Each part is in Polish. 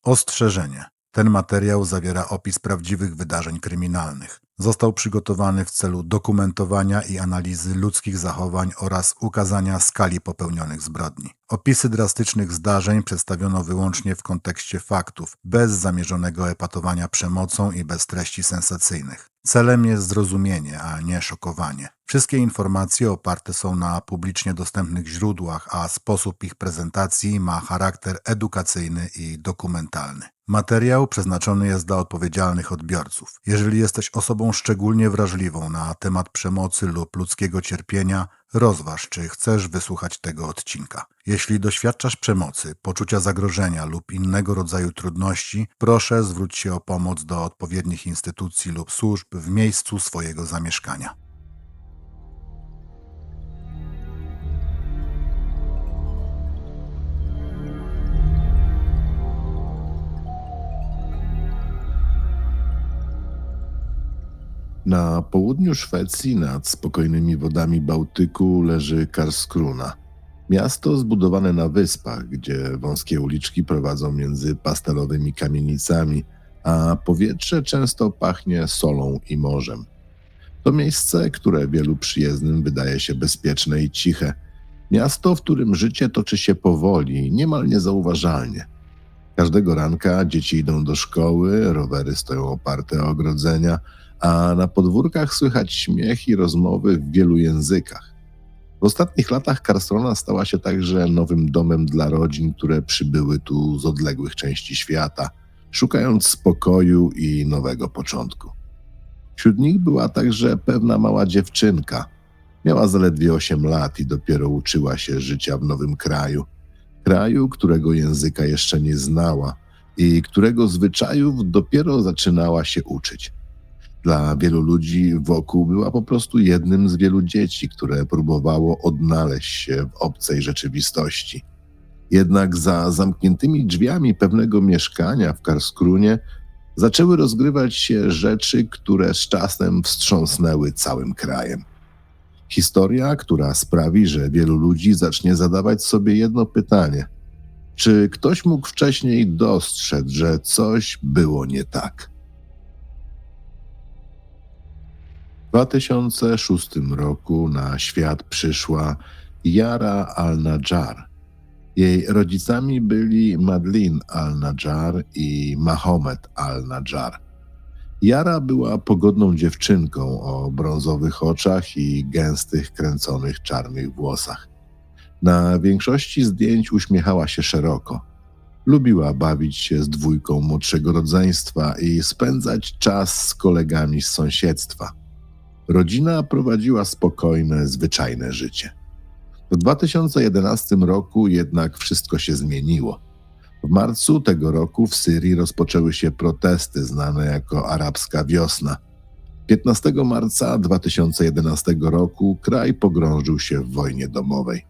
Ostrzeżenie. Ten materiał zawiera opis prawdziwych wydarzeń kryminalnych. Został przygotowany w celu dokumentowania i analizy ludzkich zachowań oraz ukazania skali popełnionych zbrodni. Opisy drastycznych zdarzeń przedstawiono wyłącznie w kontekście faktów, bez zamierzonego epatowania przemocą i bez treści sensacyjnych. Celem jest zrozumienie, a nie szokowanie. Wszystkie informacje oparte są na publicznie dostępnych źródłach, a sposób ich prezentacji ma charakter edukacyjny i dokumentalny. Materiał przeznaczony jest dla odpowiedzialnych odbiorców. Jeżeli jesteś osobą szczególnie wrażliwą na temat przemocy lub ludzkiego cierpienia, rozważ, czy chcesz wysłuchać tego odcinka. Jeśli doświadczasz przemocy, poczucia zagrożenia lub innego rodzaju trudności, proszę zwróć się o pomoc do odpowiednich instytucji lub służb w miejscu swojego zamieszkania. Na południu Szwecji, nad spokojnymi wodami Bałtyku, leży Karlskrona. Miasto zbudowane na wyspach, gdzie wąskie uliczki prowadzą między pastelowymi kamienicami, a powietrze często pachnie solą i morzem. To miejsce, które wielu przyjezdnym wydaje się bezpieczne i ciche. Miasto, w którym życie toczy się powoli, niemal niezauważalnie. Każdego ranka dzieci idą do szkoły, rowery stoją oparte o ogrodzenia, a na podwórkach słychać śmiech i rozmowy w wielu językach. W ostatnich latach Karlskrona stała się także nowym domem dla rodzin, które przybyły tu z odległych części świata, szukając spokoju i nowego początku. Wśród nich była także pewna mała dziewczynka. Miała zaledwie 8 lat i dopiero uczyła się życia w nowym kraju, którego języka jeszcze nie znała i którego zwyczajów dopiero zaczynała się uczyć. Dla wielu ludzi wokół była po prostu jednym z wielu dzieci, które próbowało odnaleźć się w obcej rzeczywistości. Jednak za zamkniętymi drzwiami pewnego mieszkania w Karlskronie zaczęły rozgrywać się rzeczy, które z czasem wstrząsnęły całym krajem. Historia, która sprawi, że wielu ludzi zacznie zadawać sobie jedno pytanie: czy ktoś mógł wcześniej dostrzec, że coś było nie tak? W 2006 roku na świat przyszła Yara al-Najjar. Jej rodzicami byli Madeleine al-Najjar i Mohamed al-Najjar. Yara była pogodną dziewczynką o brązowych oczach i gęstych, kręconych czarnych włosach. Na większości zdjęć uśmiechała się szeroko. Lubiła bawić się z dwójką młodszego rodzeństwa i spędzać czas z kolegami z sąsiedztwa. Rodzina prowadziła spokojne, zwyczajne życie. W 2011 roku jednak wszystko się zmieniło. W marcu tego roku w Syrii rozpoczęły się protesty znane jako Arabska Wiosna. 15 marca 2011 roku kraj pogrążył się w wojnie domowej.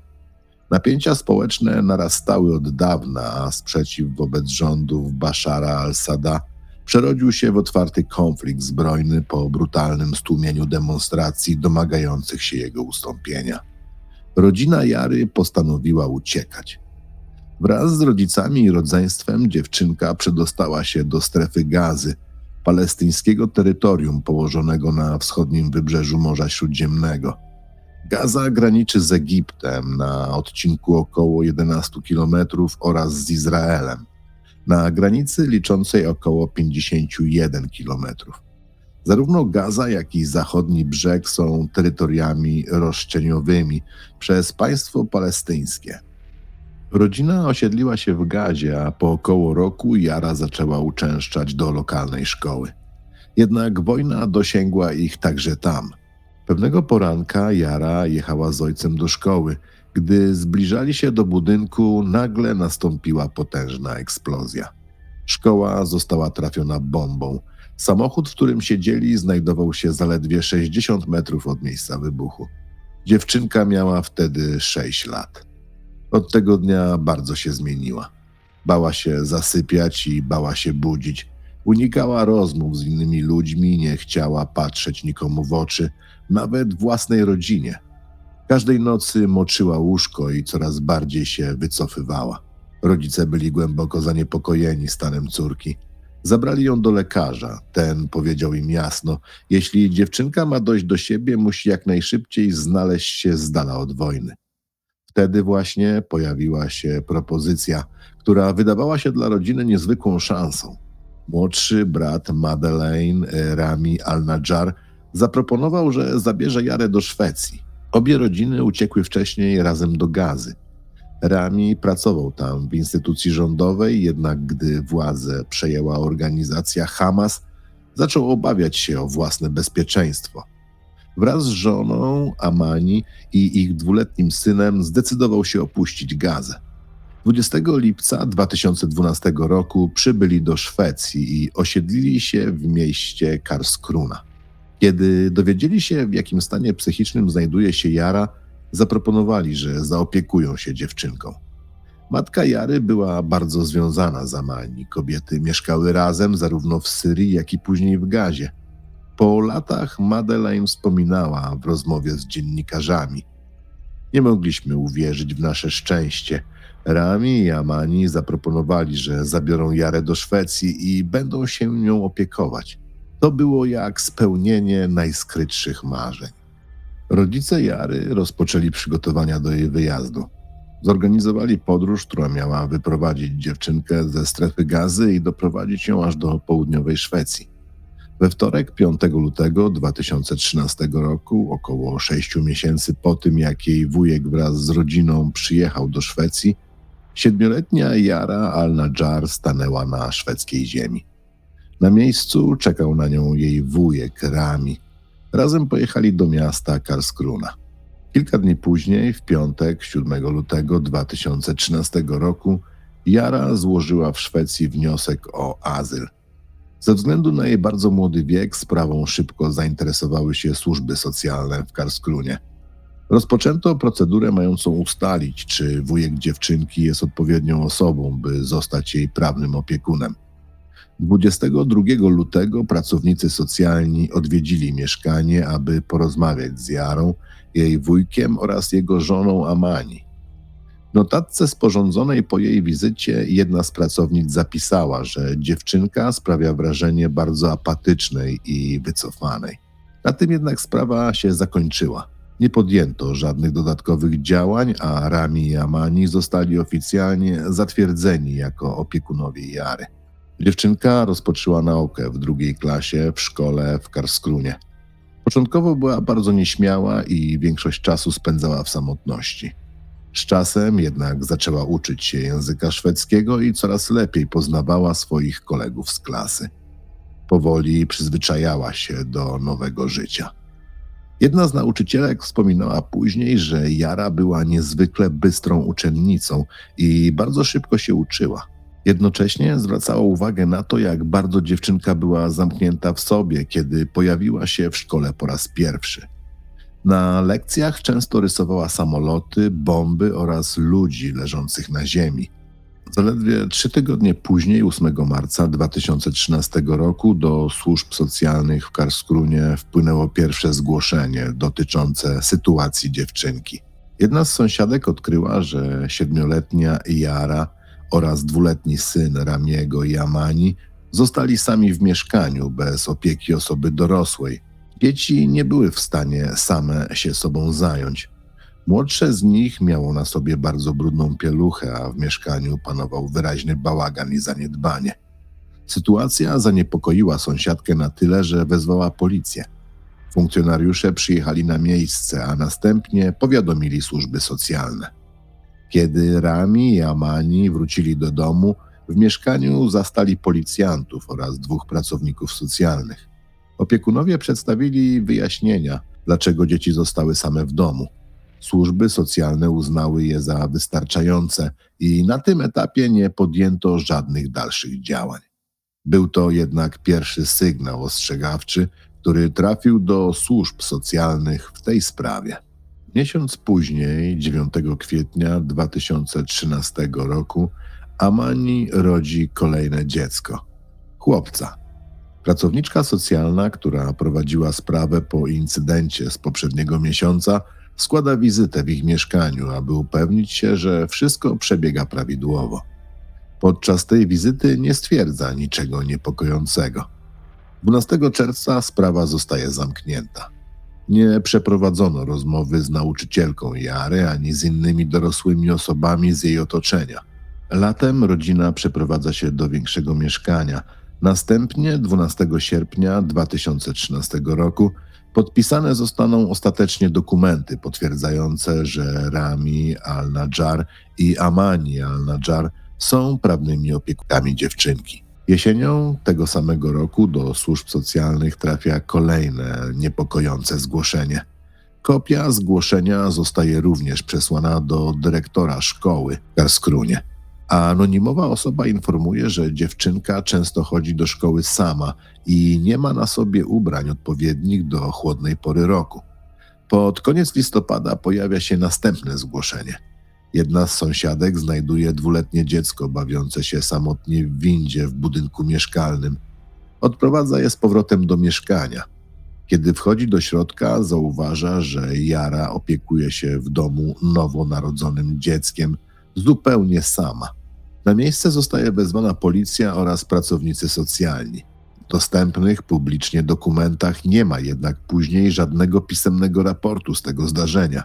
Napięcia społeczne narastały od dawna, a sprzeciw wobec rządów Bashara al-Assada przerodził się w otwarty konflikt zbrojny po brutalnym stłumieniu demonstracji domagających się jego ustąpienia. Rodzina Yary postanowiła uciekać. Wraz z rodzicami i rodzeństwem dziewczynka przedostała się do strefy Gazy, palestyńskiego terytorium położonego na wschodnim wybrzeżu Morza Śródziemnego. Gaza graniczy z Egiptem na odcinku około 11 km oraz z Izraelem, na granicy liczącej około 51 km. Zarówno Gaza, jak i zachodni brzeg są terytoriami roszczeniowymi przez państwo palestyńskie. Rodzina osiedliła się w Gazie, a po około roku Yara zaczęła uczęszczać do lokalnej szkoły. Jednak wojna dosięgła ich także tam. Pewnego poranka Yara jechała z ojcem do szkoły. Gdy zbliżali się do budynku, nagle nastąpiła potężna eksplozja. Szkoła została trafiona bombą. Samochód, w którym siedzieli, znajdował się zaledwie 60 metrów od miejsca wybuchu. Dziewczynka miała wtedy 6 lat. Od tego dnia bardzo się zmieniła. Bała się zasypiać i bała się budzić. Unikała rozmów z innymi ludźmi, nie chciała patrzeć nikomu w oczy, nawet własnej rodzinie. Każdej nocy moczyła łóżko i coraz bardziej się wycofywała. Rodzice byli głęboko zaniepokojeni stanem córki. Zabrali ją do lekarza. Ten powiedział im jasno: jeśli dziewczynka ma dojść do siebie, musi jak najszybciej znaleźć się z dala od wojny. Wtedy właśnie pojawiła się propozycja, która wydawała się dla rodziny niezwykłą szansą. Młodszy brat Madeleine, Rami Al-Najjar, zaproponował, że zabierze Jarę do Szwecji. Obie rodziny uciekły wcześniej razem do Gazy. Rami pracował tam w instytucji rządowej, jednak gdy władzę przejęła organizacja Hamas, zaczął obawiać się o własne bezpieczeństwo. Wraz z żoną Amani i ich 2-letnim synem zdecydował się opuścić Gazę. 20 lipca 2012 roku przybyli do Szwecji i osiedlili się w mieście Karlskrona. Kiedy dowiedzieli się, w jakim stanie psychicznym znajduje się Jara, zaproponowali, że zaopiekują się dziewczynką. Matka Jary była bardzo związana z Amani. Kobiety mieszkały razem zarówno w Syrii, jak i później w Gazie. Po latach Madeleine wspominała w rozmowie z dziennikarzami: nie mogliśmy uwierzyć w nasze szczęście. Rami i Amani zaproponowali, że zabiorą Jarę do Szwecji i będą się nią opiekować. To było jak spełnienie najskrytszych marzeń. Rodzice Jary rozpoczęli przygotowania do jej wyjazdu. Zorganizowali podróż, która miała wyprowadzić dziewczynkę ze strefy Gazy i doprowadzić ją aż do południowej Szwecji. We wtorek, 5 lutego 2013 roku, około 6 miesięcy po tym, jak jej wujek wraz z rodziną przyjechał do Szwecji, 7-letnia Jara Al-Najjar stanęła na szwedzkiej ziemi. Na miejscu czekał na nią jej wujek Rami. Razem pojechali do miasta Karlskrona. Kilka dni później, w piątek, 7 lutego 2013 roku, Jara złożyła w Szwecji wniosek o azyl. Ze względu na jej bardzo młody wiek sprawą szybko zainteresowały się służby socjalne w Karlskronie. Rozpoczęto procedurę mającą ustalić, czy wujek dziewczynki jest odpowiednią osobą, by zostać jej prawnym opiekunem. 22 lutego pracownicy socjalni odwiedzili mieszkanie, aby porozmawiać z Jarą, jej wujkiem oraz jego żoną Amani. W notatce sporządzonej po jej wizycie jedna z pracownic zapisała, że dziewczynka sprawia wrażenie bardzo apatycznej i wycofanej. Na tym jednak sprawa się zakończyła. Nie podjęto żadnych dodatkowych działań, a Rami i Amani zostali oficjalnie zatwierdzeni jako opiekunowie Jary. Dziewczynka rozpoczęła naukę w 2. klasie w szkole w Karlskronie. Początkowo była bardzo nieśmiała i większość czasu spędzała w samotności. Z czasem jednak zaczęła uczyć się języka szwedzkiego i coraz lepiej poznawała swoich kolegów z klasy. Powoli przyzwyczajała się do nowego życia. Jedna z nauczycielek wspominała później, że Jara była niezwykle bystrą uczennicą i bardzo szybko się uczyła. Jednocześnie zwracała uwagę na to, jak bardzo dziewczynka była zamknięta w sobie, kiedy pojawiła się w szkole po raz pierwszy. Na lekcjach często rysowała samoloty, bomby oraz ludzi leżących na ziemi. Zaledwie 3 tygodnie później, 8 marca 2013 roku, do służb socjalnych w Karlskronie wpłynęło pierwsze zgłoszenie dotyczące sytuacji dziewczynki. Jedna z sąsiadek odkryła, że 7-letnia Jara oraz 2-letni syn Ramiego i Amani zostali sami w mieszkaniu bez opieki osoby dorosłej. Dzieci nie były w stanie same się sobą zająć. Młodsze z nich miało na sobie bardzo brudną pieluchę, a w mieszkaniu panował wyraźny bałagan i zaniedbanie. Sytuacja zaniepokoiła sąsiadkę na tyle, że wezwała policję. Funkcjonariusze przyjechali na miejsce, a następnie powiadomili służby socjalne. Kiedy Rami i Amani wrócili do domu, w mieszkaniu zastali policjantów oraz 2 pracowników socjalnych. Opiekunowie przedstawili wyjaśnienia, dlaczego dzieci zostały same w domu. Służby socjalne uznały je za wystarczające i na tym etapie nie podjęto żadnych dalszych działań. Był to jednak pierwszy sygnał ostrzegawczy, który trafił do służb socjalnych w tej sprawie. Miesiąc później, 9 kwietnia 2013 roku, Amani rodzi kolejne dziecko – chłopca. Pracowniczka socjalna, która prowadziła sprawę po incydencie z poprzedniego miesiąca, Składa wizytę w ich mieszkaniu, aby upewnić się, że wszystko przebiega prawidłowo. Podczas tej wizyty nie stwierdza niczego niepokojącego. 12 czerwca sprawa zostaje zamknięta. Nie przeprowadzono rozmowy z nauczycielką Jary ani z innymi dorosłymi osobami z jej otoczenia. Latem rodzina przeprowadza się do większego mieszkania. Następnie 12 sierpnia 2013 roku podpisane zostaną ostatecznie dokumenty potwierdzające, że Rami al-Najjar i Amani al-Najjar są prawnymi opiekunami dziewczynki. Jesienią tego samego roku do służb socjalnych trafia kolejne niepokojące zgłoszenie. Kopia zgłoszenia zostaje również przesłana do dyrektora szkoły w Karlskrunie. A anonimowa osoba informuje, że dziewczynka często chodzi do szkoły sama i nie ma na sobie ubrań odpowiednich do chłodnej pory roku. Pod koniec listopada pojawia się następne zgłoszenie. Jedna z sąsiadek znajduje 2-letnie dziecko bawiące się samotnie w windzie w budynku mieszkalnym. Odprowadza je z powrotem do mieszkania. Kiedy wchodzi do środka, zauważa, że Jara opiekuje się w domu nowonarodzonym dzieckiem zupełnie sama. Na miejsce zostaje wezwana policja oraz pracownicy socjalni. W dostępnych publicznie dokumentach nie ma jednak później żadnego pisemnego raportu z tego zdarzenia.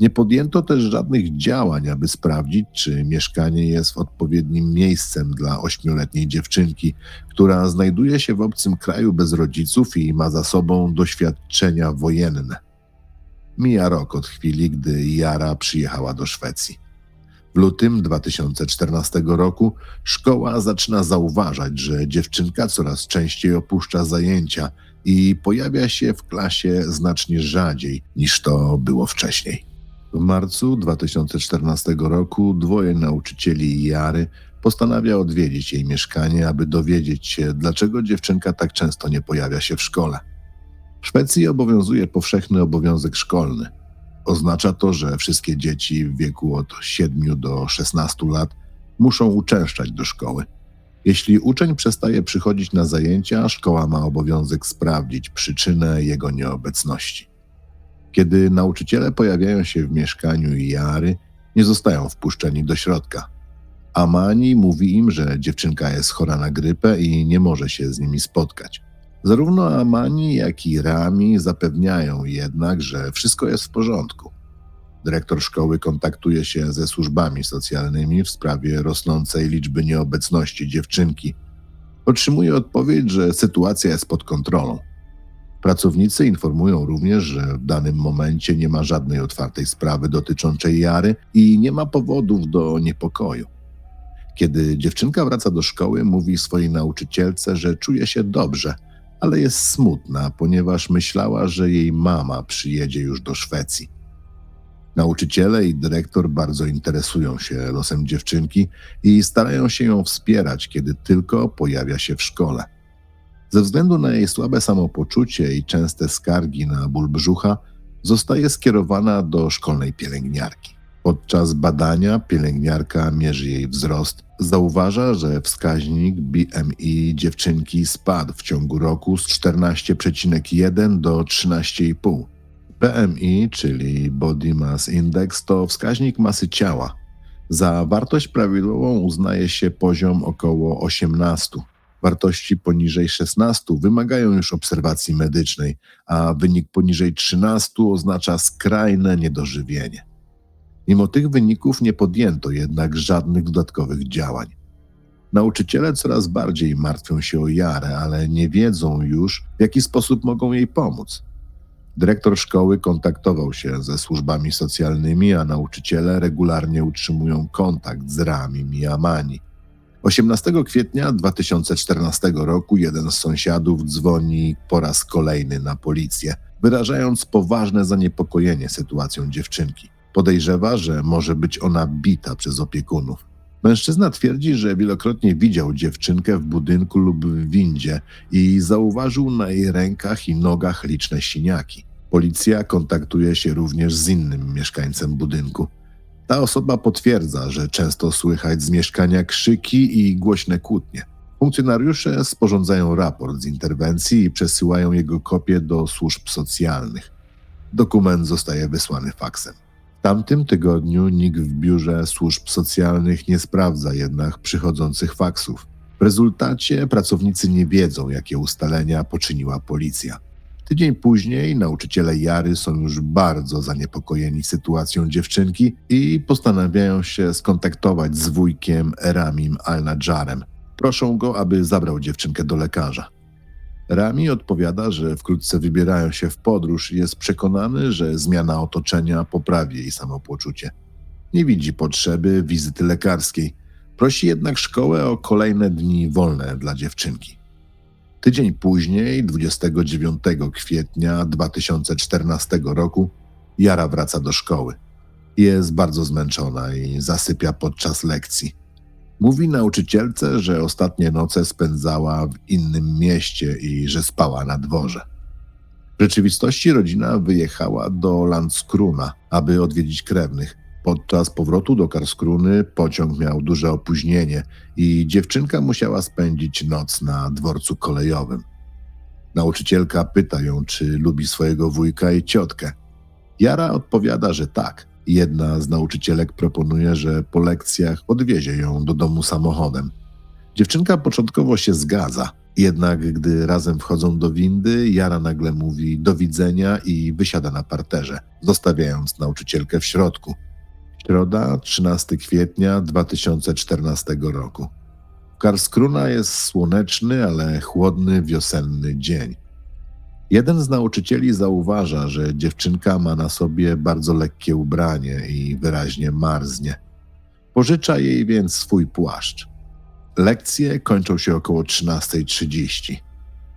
Nie podjęto też żadnych działań, aby sprawdzić, czy mieszkanie jest odpowiednim miejscem dla 8-letniej dziewczynki, która znajduje się w obcym kraju bez rodziców i ma za sobą doświadczenia wojenne. Mija rok od chwili, gdy Jara przyjechała do Szwecji. W lutym 2014 roku szkoła zaczyna zauważać, że dziewczynka coraz częściej opuszcza zajęcia i pojawia się w klasie znacznie rzadziej niż to było wcześniej. W marcu 2014 roku 2 nauczycieli Jary postanawia odwiedzić jej mieszkanie, aby dowiedzieć się, dlaczego dziewczynka tak często nie pojawia się w szkole. W Szwecji obowiązuje powszechny obowiązek szkolny. Oznacza to, że wszystkie dzieci w wieku od 7 do 16 lat muszą uczęszczać do szkoły. Jeśli uczeń przestaje przychodzić na zajęcia, szkoła ma obowiązek sprawdzić przyczynę jego nieobecności. Kiedy nauczyciele pojawiają się w mieszkaniu Jary, nie zostają wpuszczeni do środka. Amani mówi im, że dziewczynka jest chora na grypę i nie może się z nimi spotkać. Zarówno Amani, jak i Rami zapewniają jednak, że wszystko jest w porządku. Dyrektor szkoły kontaktuje się ze służbami socjalnymi w sprawie rosnącej liczby nieobecności dziewczynki. Otrzymuje odpowiedź, że sytuacja jest pod kontrolą. Pracownicy informują również, że w danym momencie nie ma żadnej otwartej sprawy dotyczącej Jary i nie ma powodów do niepokoju. Kiedy dziewczynka wraca do szkoły, mówi swojej nauczycielce, że czuje się dobrze, ale jest smutna, ponieważ myślała, że jej mama przyjedzie już do Szwecji. Nauczyciele i dyrektor bardzo interesują się losem dziewczynki i starają się ją wspierać, kiedy tylko pojawia się w szkole. Ze względu na jej słabe samopoczucie i częste skargi na ból brzucha, zostaje skierowana do szkolnej pielęgniarki. Podczas badania pielęgniarka mierzy jej wzrost. Zauważa, że wskaźnik BMI dziewczynki spadł w ciągu roku z 14,1 do 13,5. BMI, czyli Body Mass Index, to wskaźnik masy ciała. Za wartość prawidłową uznaje się poziom około 18. Wartości poniżej 16 wymagają już obserwacji medycznej, a wynik poniżej 13 oznacza skrajne niedożywienie. Mimo tych wyników nie podjęto jednak żadnych dodatkowych działań. Nauczyciele coraz bardziej martwią się o Jarę, ale nie wiedzą już, w jaki sposób mogą jej pomóc. Dyrektor szkoły kontaktował się ze służbami socjalnymi, a nauczyciele regularnie utrzymują kontakt z Ramim i Amani. 18 kwietnia 2014 roku jeden z sąsiadów dzwoni po raz kolejny na policję, wyrażając poważne zaniepokojenie sytuacją dziewczynki. Podejrzewa, że może być ona bita przez opiekunów. Mężczyzna twierdzi, że wielokrotnie widział dziewczynkę w budynku lub w windzie i zauważył na jej rękach i nogach liczne siniaki. Policja kontaktuje się również z innym mieszkańcem budynku. Ta osoba potwierdza, że często słychać z mieszkania krzyki i głośne kłótnie. Funkcjonariusze sporządzają raport z interwencji i przesyłają jego kopię do służb socjalnych. Dokument zostaje wysłany faksem. W tamtym tygodniu nikt w biurze służb socjalnych nie sprawdza jednak przychodzących faksów. W rezultacie pracownicy nie wiedzą, jakie ustalenia poczyniła policja. Tydzień później nauczyciele Jary są już bardzo zaniepokojeni sytuacją dziewczynki i postanawiają się skontaktować z wujkiem Ramim Al-Nadżarem. Proszą go, aby zabrał dziewczynkę do lekarza. Rami odpowiada, że wkrótce wybierają się w podróż i jest przekonany, że zmiana otoczenia poprawi jej samopoczucie. Nie widzi potrzeby wizyty lekarskiej. Prosi jednak szkołę o kolejne dni wolne dla dziewczynki. Tydzień później, 29 kwietnia 2014 roku, Jara wraca do szkoły. Jest bardzo zmęczona i zasypia podczas lekcji. Mówi nauczycielce, że ostatnie noce spędzała w innym mieście i że spała na dworze. W rzeczywistości rodzina wyjechała do Landskrona, aby odwiedzić krewnych. Podczas powrotu do Karlskruny pociąg miał duże opóźnienie i dziewczynka musiała spędzić noc na dworcu kolejowym. Nauczycielka pyta ją, czy lubi swojego wujka i ciotkę. Jara odpowiada, że tak. Jedna z nauczycielek proponuje, że po lekcjach odwiezie ją do domu samochodem. Dziewczynka początkowo się zgadza, jednak gdy razem wchodzą do windy, Jara nagle mówi do widzenia i wysiada na parterze, zostawiając nauczycielkę w środku. Środa, 13 kwietnia 2014 roku. Karlskrona jest słoneczny, ale chłodny, wiosenny dzień. Jeden z nauczycieli zauważa, że dziewczynka ma na sobie bardzo lekkie ubranie i wyraźnie marznie. Pożycza jej więc swój płaszcz. Lekcje kończą się około 13:30.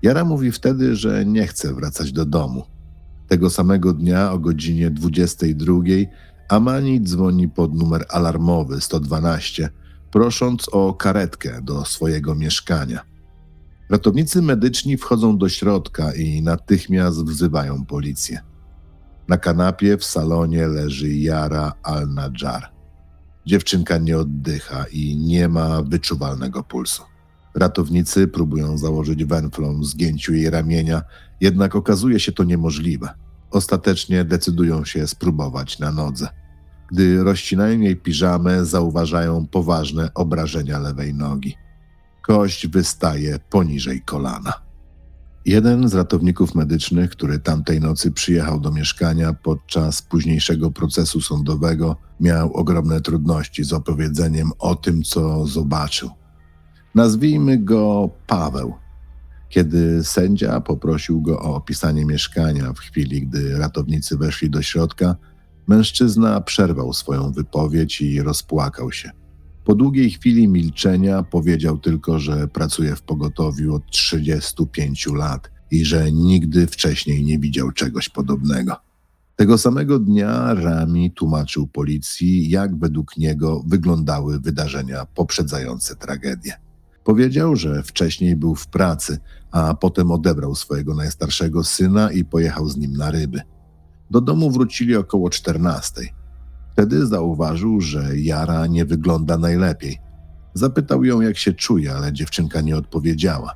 Jara mówi wtedy, że nie chce wracać do domu. Tego samego dnia o godzinie 22:00 Amani dzwoni pod numer alarmowy 112, prosząc o karetkę do swojego mieszkania. Ratownicy medyczni wchodzą do środka i natychmiast wzywają policję. Na kanapie w salonie leży Jara Al-Nadżar. Dziewczynka nie oddycha i nie ma wyczuwalnego pulsu. Ratownicy próbują założyć węflon w zgięciu jej ramienia, jednak okazuje się to niemożliwe. Ostatecznie decydują się spróbować na nodze. Gdy rozcinają jej piżamę, zauważają poważne obrażenia lewej nogi. Kość wystaje poniżej kolana. Jeden z ratowników medycznych, który tamtej nocy przyjechał do mieszkania podczas późniejszego procesu sądowego, miał ogromne trudności z opowiedzeniem o tym, co zobaczył. Nazwijmy go Paweł. Kiedy sędzia poprosił go o opisanie mieszkania w chwili, gdy ratownicy weszli do środka, mężczyzna przerwał swoją wypowiedź i rozpłakał się. Po długiej chwili milczenia powiedział tylko, że pracuje w pogotowiu od 35 lat i że nigdy wcześniej nie widział czegoś podobnego. Tego samego dnia Rami tłumaczył policji, jak według niego wyglądały wydarzenia poprzedzające tragedię. Powiedział, że wcześniej był w pracy, a potem odebrał swojego najstarszego syna i pojechał z nim na ryby. Do domu wrócili około 14:00. Wtedy zauważył, że Jara nie wygląda najlepiej. Zapytał ją, jak się czuje, ale dziewczynka nie odpowiedziała.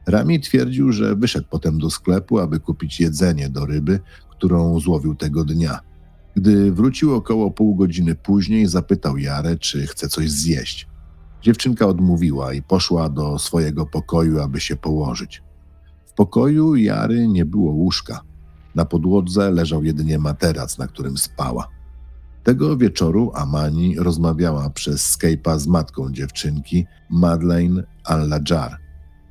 Rami twierdził, że wyszedł potem do sklepu, aby kupić jedzenie do ryby, którą złowił tego dnia. Gdy wrócił około pół godziny później, zapytał Jarę, czy chce coś zjeść. Dziewczynka odmówiła i poszła do swojego pokoju, aby się położyć. W pokoju Jary nie było łóżka. Na podłodze leżał jedynie materac, na którym spała. Tego wieczoru Amani rozmawiała przez Skype'a z matką dziewczynki, Madeleine Al-Nadżar.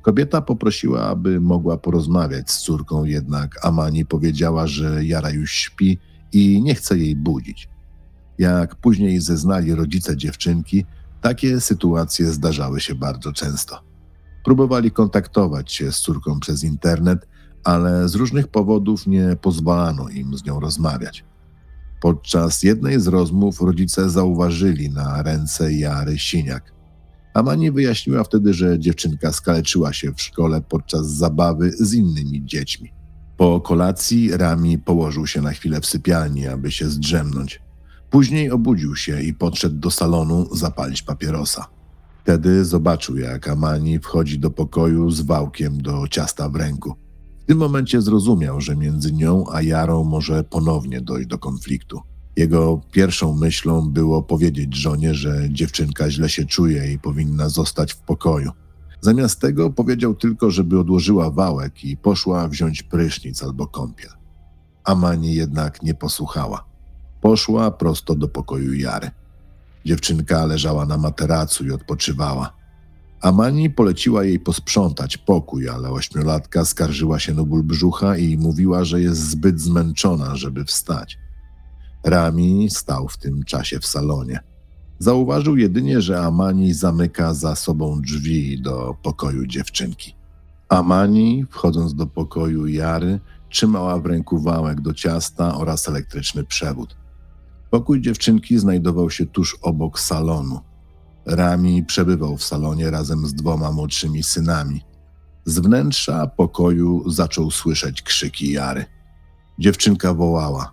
Kobieta poprosiła, aby mogła porozmawiać z córką, jednak Amani powiedziała, że Jara już śpi i nie chce jej budzić. Jak później zeznali rodzice dziewczynki, takie sytuacje zdarzały się bardzo często. Próbowali kontaktować się z córką przez internet, ale z różnych powodów nie pozwalano im z nią rozmawiać. Podczas jednej z rozmów rodzice zauważyli na ręce Jary siniak. Amani wyjaśniła wtedy, że dziewczynka skaleczyła się w szkole podczas zabawy z innymi dziećmi. Po kolacji Rami położył się na chwilę w sypialni, aby się zdrzemnąć. Później obudził się i podszedł do salonu zapalić papierosa. Wtedy zobaczył, jak Amani wchodzi do pokoju z wałkiem do ciasta w ręku. tym momencie zrozumiał, że między nią a Jarą może ponownie dojść do konfliktu. Jego pierwszą myślą było powiedzieć żonie, że dziewczynka źle się czuje i powinna zostać w pokoju. Zamiast tego powiedział tylko, żeby odłożyła wałek i poszła wziąć prysznic albo kąpiel. Amani jednak nie posłuchała. Poszła prosto do pokoju Jary. Dziewczynka leżała na materacu i odpoczywała. Amani poleciła jej posprzątać pokój, ale 8-latka skarżyła się na ból brzucha i mówiła, że jest zbyt zmęczona, żeby wstać. Rami stał w tym czasie w salonie. Zauważył jedynie, że Amani zamyka za sobą drzwi do pokoju dziewczynki. Amani, wchodząc do pokoju Jary, trzymała w ręku wałek do ciasta oraz elektryczny przewód. Pokój dziewczynki znajdował się tuż obok salonu. Rami przebywał w salonie razem z 2 młodszymi synami. Z wnętrza pokoju zaczął słyszeć krzyki Jary. Dziewczynka wołała: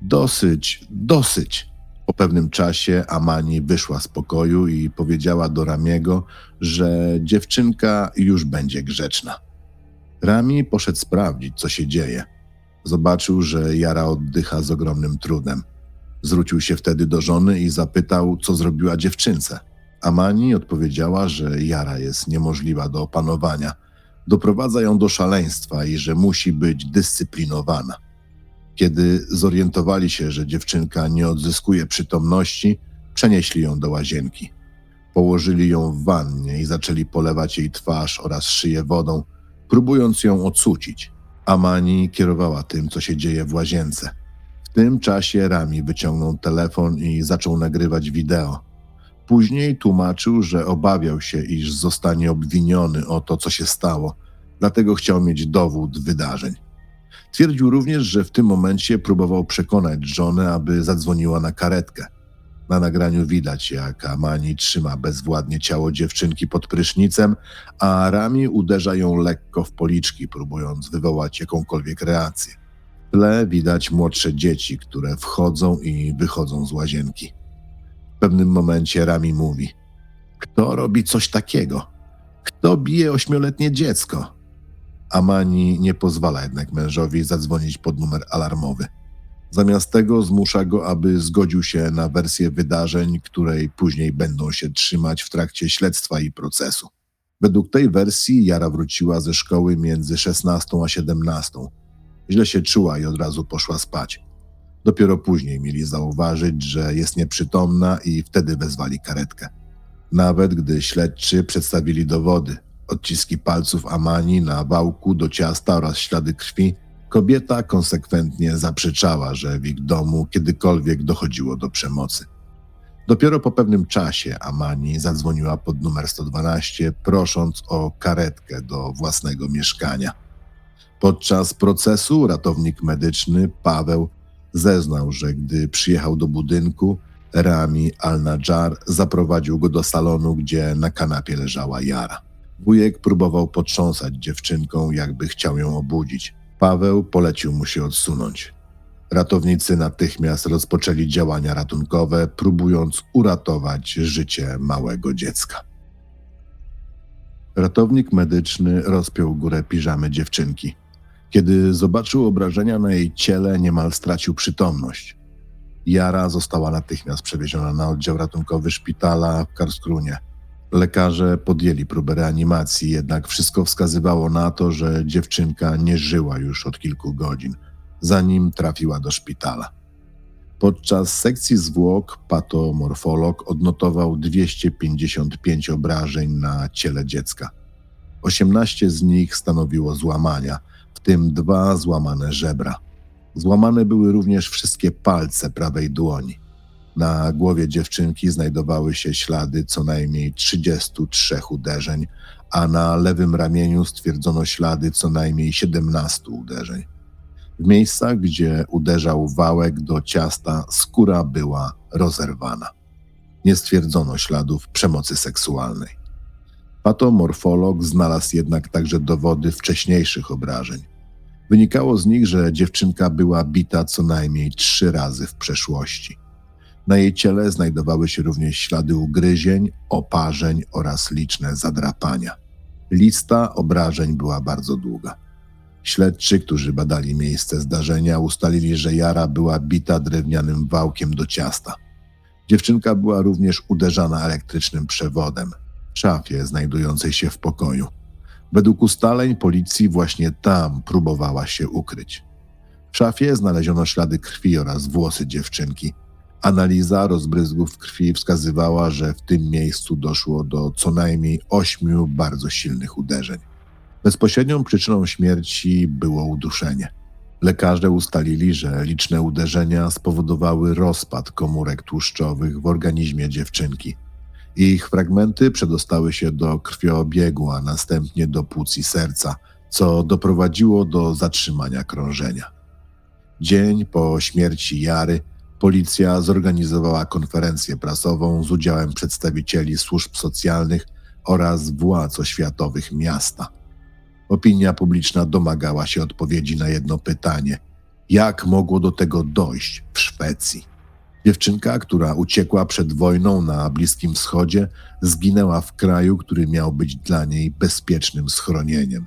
dosyć, dosyć! Po pewnym czasie Amani wyszła z pokoju i powiedziała do Ramiego, że dziewczynka już będzie grzeczna. Rami poszedł sprawdzić, co się dzieje. Zobaczył, że Jara oddycha z ogromnym trudem. Zwrócił się wtedy do żony i zapytał, co zrobiła dziewczynce. Amani odpowiedziała, że Jara jest niemożliwa do opanowania. Doprowadza ją do szaleństwa i że musi być dyscyplinowana. Kiedy zorientowali się, że dziewczynka nie odzyskuje przytomności, przenieśli ją do łazienki. Położyli ją w wannie i zaczęli polewać jej twarz oraz szyję wodą, próbując ją ocucić. Amani kierowała tym, co się dzieje w łazience. W tym czasie Rami wyciągnął telefon i zaczął nagrywać wideo. Później tłumaczył, że obawiał się, iż zostanie obwiniony o to, co się stało, dlatego chciał mieć dowód wydarzeń. Twierdził również, że w tym momencie próbował przekonać żonę, aby zadzwoniła na karetkę. Na nagraniu widać, jak Amani trzyma bezwładnie ciało dziewczynki pod prysznicem, a Rami uderza ją lekko w policzki, próbując wywołać jakąkolwiek reakcję. W tle widać młodsze dzieci, które wchodzą i wychodzą z łazienki. W pewnym momencie Rami mówi: kto robi coś takiego? Kto bije 8-letnie dziecko? Amani nie pozwala jednak mężowi zadzwonić pod numer alarmowy. Zamiast tego zmusza go, aby zgodził się na wersję wydarzeń, której później będą się trzymać w trakcie śledztwa i procesu. Według tej wersji Jara wróciła ze szkoły między 16 a 17. Źle się czuła i od razu poszła spać. Dopiero później mieli zauważyć, że jest nieprzytomna i wtedy wezwali karetkę. Nawet gdy śledczy przedstawili dowody, odciski palców Amani na wałku do ciasta oraz ślady krwi, kobieta konsekwentnie zaprzeczała, że w ich domu kiedykolwiek dochodziło do przemocy. Dopiero po pewnym czasie Amani zadzwoniła pod numer 112, prosząc o karetkę do własnego mieszkania. Podczas procesu ratownik medyczny Paweł zeznał, że gdy przyjechał do budynku, Rami al-Najjar zaprowadził go do salonu, gdzie na kanapie leżała Jara. Wujek próbował potrząsać dziewczynką, jakby chciał ją obudzić. Paweł polecił mu się odsunąć. Ratownicy natychmiast rozpoczęli działania ratunkowe, próbując uratować życie małego dziecka. Ratownik medyczny rozpiął górę piżamy dziewczynki. Kiedy zobaczył obrażenia na jej ciele, niemal stracił przytomność. Jara została natychmiast przewieziona na oddział ratunkowy szpitala w Karlskrunie. Lekarze podjęli próbę reanimacji, jednak wszystko wskazywało na to, że dziewczynka nie żyła już od kilku godzin, zanim trafiła do szpitala. Podczas sekcji zwłok patomorfolog odnotował 255 obrażeń na ciele dziecka. 18 z nich stanowiło złamania, w tym 2 złamane żebra. Złamane były również wszystkie palce prawej dłoni. Na głowie dziewczynki znajdowały się ślady co najmniej 33 uderzeń, a na lewym ramieniu stwierdzono ślady co najmniej 17 uderzeń. W miejscach, gdzie uderzał wałek do ciasta, skóra była rozerwana. Nie stwierdzono śladów przemocy seksualnej. Patomorfolog znalazł jednak także dowody wcześniejszych obrażeń. Wynikało z nich, że dziewczynka była bita co najmniej 3 razy w przeszłości. Na jej ciele znajdowały się również ślady ugryzień, oparzeń oraz liczne zadrapania. Lista obrażeń była bardzo długa. Śledczy, którzy badali miejsce zdarzenia, ustalili, że Jara była bita drewnianym wałkiem do ciasta. Dziewczynka była również uderzana elektrycznym przewodem w szafie znajdującej się w pokoju. Według ustaleń policji właśnie tam próbowała się ukryć. W szafie znaleziono ślady krwi oraz włosy dziewczynki. Analiza rozbryzgów krwi wskazywała, że w tym miejscu doszło do co najmniej 8 bardzo silnych uderzeń. Bezpośrednią przyczyną śmierci było uduszenie. Lekarze ustalili, że liczne uderzenia spowodowały rozpad komórek tłuszczowych w organizmie dziewczynki. Ich fragmenty przedostały się do krwiobiegu, a następnie do płuc i serca, co doprowadziło do zatrzymania krążenia. Dzień po śmierci Jary policja zorganizowała konferencję prasową z udziałem przedstawicieli służb socjalnych oraz władz oświatowych miasta. Opinia publiczna domagała się odpowiedzi na jedno pytanie: jak mogło do tego dojść w Szwecji? Dziewczynka, która uciekła przed wojną na Bliskim Wschodzie, zginęła w kraju, który miał być dla niej bezpiecznym schronieniem.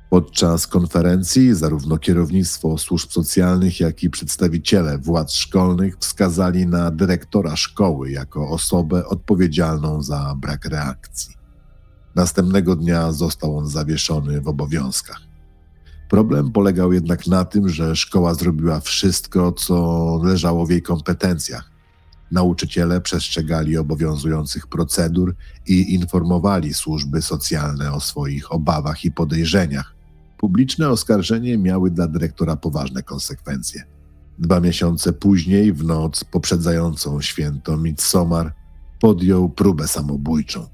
Podczas konferencji zarówno kierownictwo służb socjalnych, jak i przedstawiciele władz szkolnych wskazali na dyrektora szkoły jako osobę odpowiedzialną za brak reakcji. Następnego dnia został on zawieszony w obowiązkach. Problem polegał jednak na tym, że szkoła zrobiła wszystko, co leżało w jej kompetencjach. Nauczyciele przestrzegali obowiązujących procedur i informowali służby socjalne o swoich obawach i podejrzeniach. Publiczne oskarżenie miały dla dyrektora poważne konsekwencje. 2 miesiące później, w noc poprzedzającą święto Midsommar, podjął próbę samobójczą.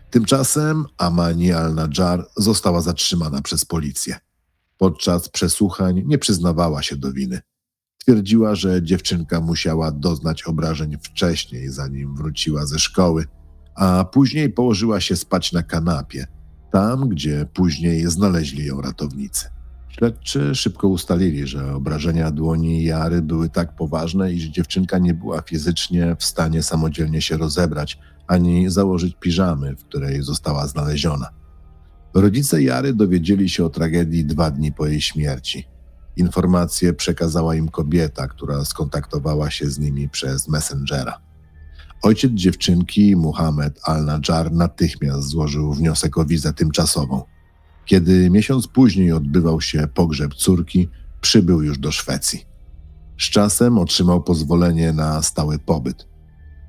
Tymczasem Amani al-Najjar została zatrzymana przez policję. Podczas przesłuchań nie przyznawała się do winy. Twierdziła, że dziewczynka musiała doznać obrażeń wcześniej, zanim wróciła ze szkoły, a później położyła się spać na kanapie, tam, gdzie później znaleźli ją ratownicy. Śledczy szybko ustalili, że obrażenia dłoni Jary były tak poważne, iż dziewczynka nie była fizycznie w stanie samodzielnie się rozebrać, ani założyć piżamy, w której została znaleziona. Rodzice Jary dowiedzieli się o tragedii 2 dni po jej śmierci. Informację przekazała im kobieta, która skontaktowała się z nimi przez Messengera. Ojciec dziewczynki, Muhammad al-Najjar, natychmiast złożył wniosek o wizę tymczasową. Kiedy miesiąc później odbywał się pogrzeb córki, przybył już do Szwecji. Z czasem otrzymał pozwolenie na stały pobyt.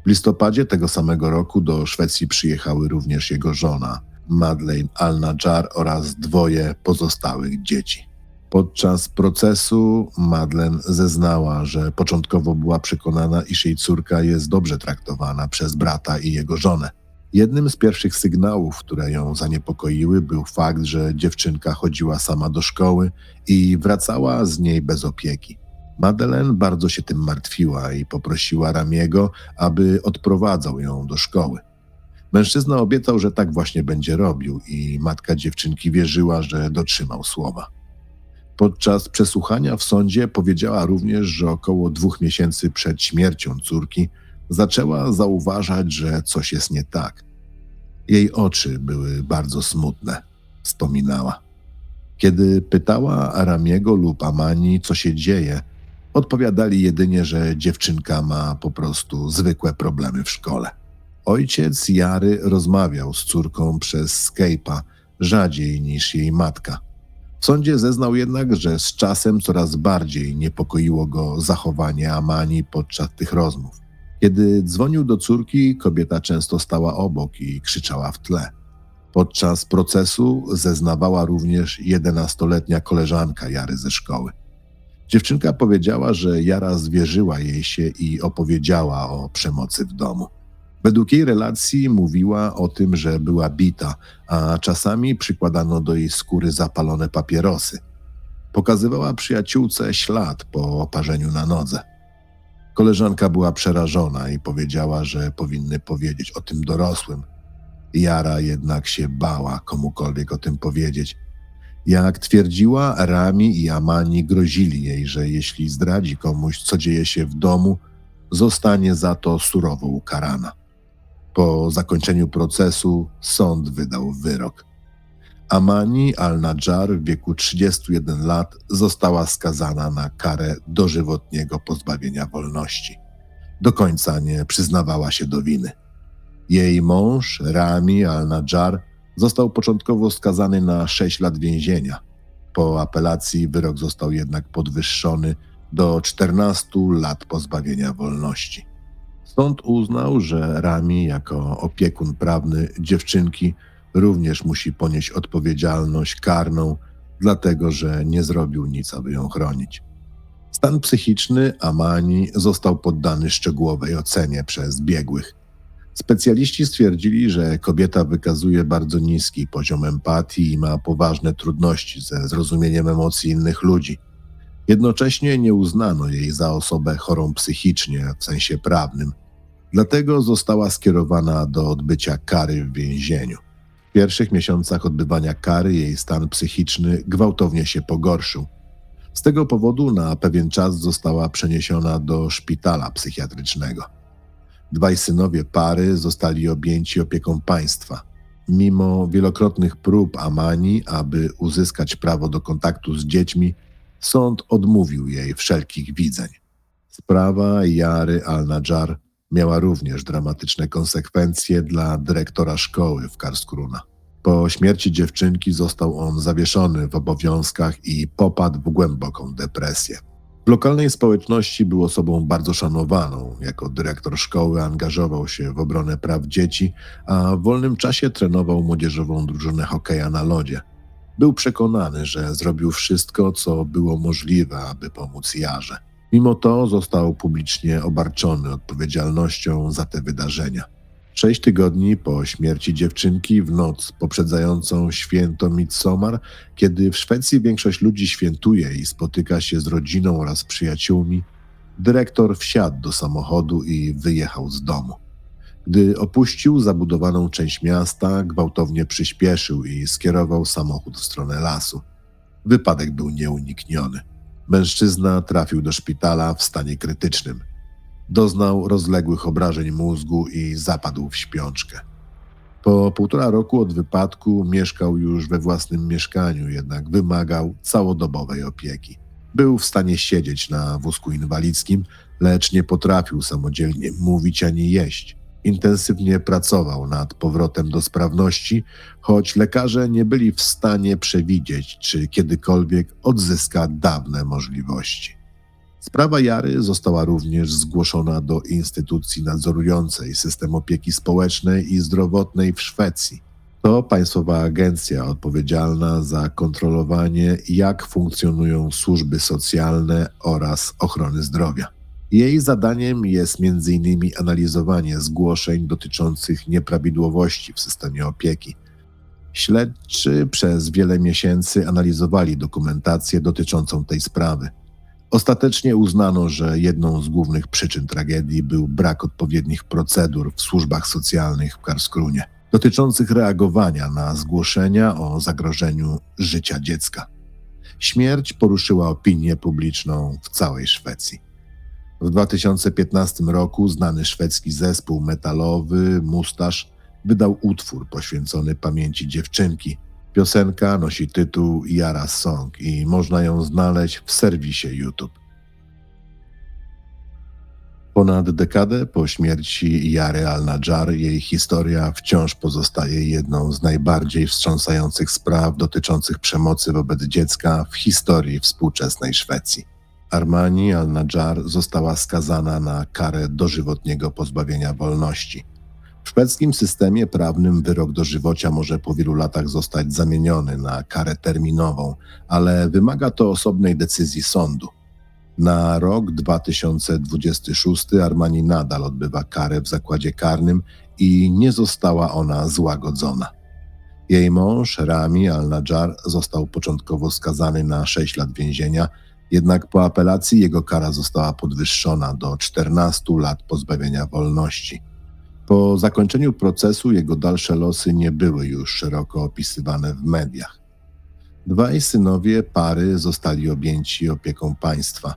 W listopadzie tego samego roku do Szwecji przyjechały również jego żona, Madeleine al-Najjar, oraz 2 pozostałych dzieci. Podczas procesu Madeleine zeznała, że początkowo była przekonana, iż jej córka jest dobrze traktowana przez brata i jego żonę. Jednym z pierwszych sygnałów, które ją zaniepokoiły, był fakt, że dziewczynka chodziła sama do szkoły i wracała z niej bez opieki. Madeleine bardzo się tym martwiła i poprosiła Ramiego, aby odprowadzał ją do szkoły. Mężczyzna obiecał, że tak właśnie będzie robił, i matka dziewczynki wierzyła, że dotrzymał słowa. Podczas przesłuchania w sądzie powiedziała również, że około 2 miesięcy przed śmiercią córki zaczęła zauważać, że coś jest nie tak. Jej oczy były bardzo smutne, wspominała. Kiedy pytała Ramiego lub Amani, co się dzieje, odpowiadali jedynie, że dziewczynka ma po prostu zwykłe problemy w szkole. Ojciec Jary rozmawiał z córką przez Skype'a rzadziej niż jej matka. W sądzie zeznał jednak, że z czasem coraz bardziej niepokoiło go zachowanie Amani podczas tych rozmów. Kiedy dzwonił do córki, kobieta często stała obok i krzyczała w tle. Podczas procesu zeznawała również 11-letnia koleżanka Jary ze szkoły. Dziewczynka powiedziała, że Jara zwierzyła jej się i opowiedziała o przemocy w domu. Według jej relacji mówiła o tym, że była bita, a czasami przykładano do jej skóry zapalone papierosy. Pokazywała przyjaciółce ślad po oparzeniu na nodze. Koleżanka była przerażona i powiedziała, że powinny powiedzieć o tym dorosłym. Jara jednak się bała komukolwiek o tym powiedzieć. Jak twierdziła, Rami i Amani grozili jej, że jeśli zdradzi komuś, co dzieje się w domu, zostanie za to surowo ukarana. Po zakończeniu procesu sąd wydał wyrok. Amani al-Najjar w wieku 31 lat została skazana na karę dożywotniego pozbawienia wolności. Do końca nie przyznawała się do winy. Jej mąż, Rami al-Najjar, został początkowo skazany na 6 lat więzienia. Po apelacji wyrok został jednak podwyższony do 14 lat pozbawienia wolności. Sąd uznał, że Rami jako opiekun prawny dziewczynki również musi ponieść odpowiedzialność karną, dlatego że nie zrobił nic, aby ją chronić. Stan psychiczny Amani został poddany szczegółowej ocenie przez biegłych. Specjaliści stwierdzili, że kobieta wykazuje bardzo niski poziom empatii i ma poważne trudności ze zrozumieniem emocji innych ludzi. Jednocześnie nie uznano jej za osobę chorą psychicznie w sensie prawnym, dlatego została skierowana do odbycia kary w więzieniu. W pierwszych miesiącach odbywania kary jej stan psychiczny gwałtownie się pogorszył. Z tego powodu na pewien czas została przeniesiona do szpitala psychiatrycznego. Dwaj synowie pary zostali objęci opieką państwa. Mimo wielokrotnych prób Amani, aby uzyskać prawo do kontaktu z dziećmi, sąd odmówił jej wszelkich widzeń. Sprawa Jary al-Najjar miała również dramatyczne konsekwencje dla dyrektora szkoły w Karlskrona. Po śmierci dziewczynki został on zawieszony w obowiązkach i popadł w głęboką depresję. W lokalnej społeczności był osobą bardzo szanowaną. Jako dyrektor szkoły angażował się w obronę praw dzieci, a w wolnym czasie trenował młodzieżową drużynę hokeja na lodzie. Był przekonany, że zrobił wszystko, co było możliwe, aby pomóc Jarze. Mimo to został publicznie obarczony odpowiedzialnością za te wydarzenia. 6 tygodni po śmierci dziewczynki, w noc poprzedzającą święto Midsommar, kiedy w Szwecji większość ludzi świętuje i spotyka się z rodziną oraz przyjaciółmi, dyrektor wsiadł do samochodu i wyjechał z domu. Gdy opuścił zabudowaną część miasta, gwałtownie przyspieszył i skierował samochód w stronę lasu. Wypadek był nieunikniony. Mężczyzna trafił do szpitala w stanie krytycznym. Doznał rozległych obrażeń mózgu i zapadł w śpiączkę. Po 1,5 roku od wypadku mieszkał już we własnym mieszkaniu, jednak wymagał całodobowej opieki. Był w stanie siedzieć na wózku inwalidzkim, lecz nie potrafił samodzielnie mówić ani jeść. Intensywnie pracował nad powrotem do sprawności, choć lekarze nie byli w stanie przewidzieć, czy kiedykolwiek odzyska dawne możliwości. Sprawa Jary została również zgłoszona do instytucji nadzorującej system opieki społecznej i zdrowotnej w Szwecji. To państwowa agencja odpowiedzialna za kontrolowanie, jak funkcjonują służby socjalne oraz ochrony zdrowia. Jej zadaniem jest m.in. analizowanie zgłoszeń dotyczących nieprawidłowości w systemie opieki. Śledczy przez wiele miesięcy analizowali dokumentację dotyczącą tej sprawy. Ostatecznie uznano, że jedną z głównych przyczyn tragedii był brak odpowiednich procedur w służbach socjalnych w Karlskronie, dotyczących reagowania na zgłoszenia o zagrożeniu życia dziecka. Śmierć poruszyła opinię publiczną w całej Szwecji. W 2015 roku znany szwedzki zespół metalowy Mustasch wydał utwór poświęcony pamięci dziewczynki. Piosenka nosi tytuł Yara Song i można ją znaleźć w serwisie YouTube. Ponad dekadę po śmierci Jary al-Najjar jej historia wciąż pozostaje jedną z najbardziej wstrząsających spraw dotyczących przemocy wobec dziecka w historii współczesnej Szwecji. Amani al-Najjar została skazana na karę dożywotniego pozbawienia wolności. W szwedzkim systemie prawnym wyrok dożywocia może po wielu latach zostać zamieniony na karę terminową, ale wymaga to osobnej decyzji sądu. Na rok 2026 Amani nadal odbywa karę w zakładzie karnym i nie została ona złagodzona. Jej mąż, Rami al-Najjar, został początkowo skazany na 6 lat więzienia, jednak po apelacji jego kara została podwyższona do 14 lat pozbawienia wolności. Po zakończeniu procesu jego dalsze losy nie były już szeroko opisywane w mediach. Dwaj synowie pary zostali objęci opieką państwa.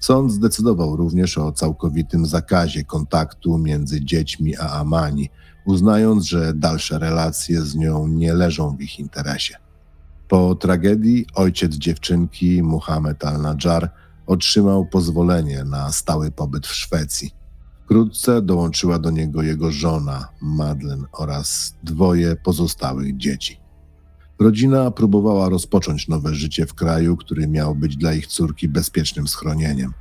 Sąd zdecydował również o całkowitym zakazie kontaktu między dziećmi a Amani, uznając, że dalsze relacje z nią nie leżą w ich interesie. Po tragedii ojciec dziewczynki, Muhammad al-Najjar, otrzymał pozwolenie na stały pobyt w Szwecji. Wkrótce dołączyła do niego jego żona, Madeleine, oraz 2 pozostałych dzieci. Rodzina próbowała rozpocząć nowe życie w kraju, który miał być dla ich córki bezpiecznym schronieniem.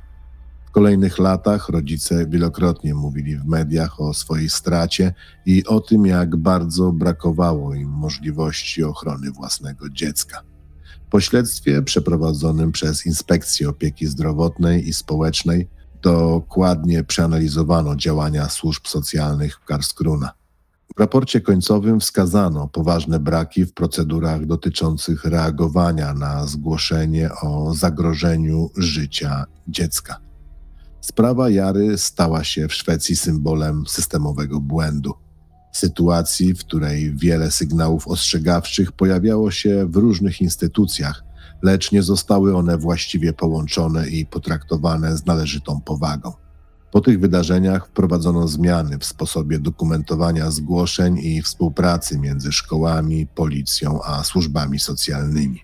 W kolejnych latach rodzice wielokrotnie mówili w mediach o swojej stracie i o tym, jak bardzo brakowało im możliwości ochrony własnego dziecka. Po śledztwie przeprowadzonym przez Inspekcję Opieki Zdrowotnej i Społecznej dokładnie przeanalizowano działania służb socjalnych w Karlskrona. W raporcie końcowym wskazano poważne braki w procedurach dotyczących reagowania na zgłoszenie o zagrożeniu życia dziecka. Sprawa Jary stała się w Szwecji symbolem systemowego błędu. Sytuacji, w której wiele sygnałów ostrzegawczych pojawiało się w różnych instytucjach, lecz nie zostały one właściwie połączone i potraktowane z należytą powagą. Po tych wydarzeniach wprowadzono zmiany w sposobie dokumentowania zgłoszeń i współpracy między szkołami, policją a służbami socjalnymi.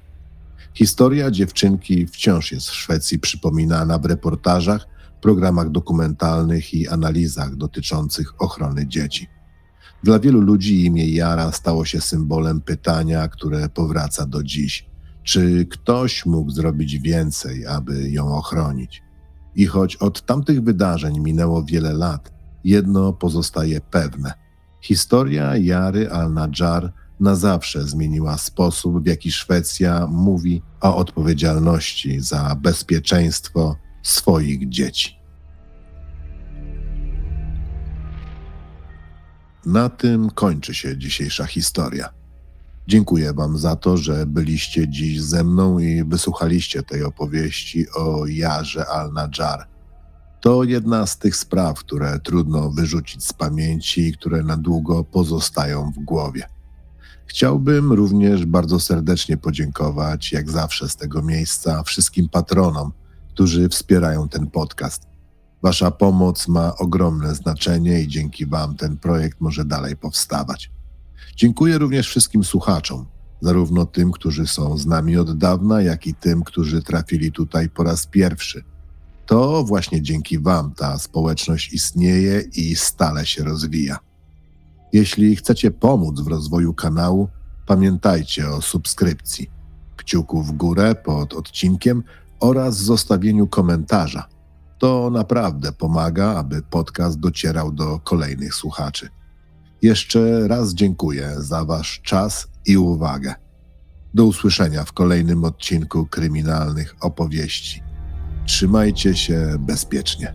Historia dziewczynki wciąż jest w Szwecji przypominana w reportażach, programach dokumentalnych i analizach dotyczących ochrony dzieci. Dla wielu ludzi imię Jara stało się symbolem pytania, które powraca do dziś. Czy ktoś mógł zrobić więcej, aby ją ochronić? I choć od tamtych wydarzeń minęło wiele lat, jedno pozostaje pewne. Historia Jary al-Najjar na zawsze zmieniła sposób, w jaki Szwecja mówi o odpowiedzialności za bezpieczeństwo swoich dzieci. Na tym kończy się dzisiejsza historia. Dziękuję Wam za to, że byliście dziś ze mną i wysłuchaliście tej opowieści o Jarze al-Najjar. To jedna z tych spraw, które trudno wyrzucić z pamięci i które na długo pozostają w głowie. Chciałbym również bardzo serdecznie podziękować, jak zawsze z tego miejsca, wszystkim patronom, którzy wspierają ten podcast. Wasza pomoc ma ogromne znaczenie i dzięki Wam ten projekt może dalej powstawać. Dziękuję również wszystkim słuchaczom, zarówno tym, którzy są z nami od dawna, jak i tym, którzy trafili tutaj po raz pierwszy. To właśnie dzięki Wam ta społeczność istnieje i stale się rozwija. Jeśli chcecie pomóc w rozwoju kanału, pamiętajcie o subskrypcji, kciuku w górę pod odcinkiem oraz zostawieniu komentarza. To naprawdę pomaga, aby podcast docierał do kolejnych słuchaczy. Jeszcze raz dziękuję za Wasz czas i uwagę. Do usłyszenia w kolejnym odcinku Kryminalnych Opowieści. Trzymajcie się bezpiecznie.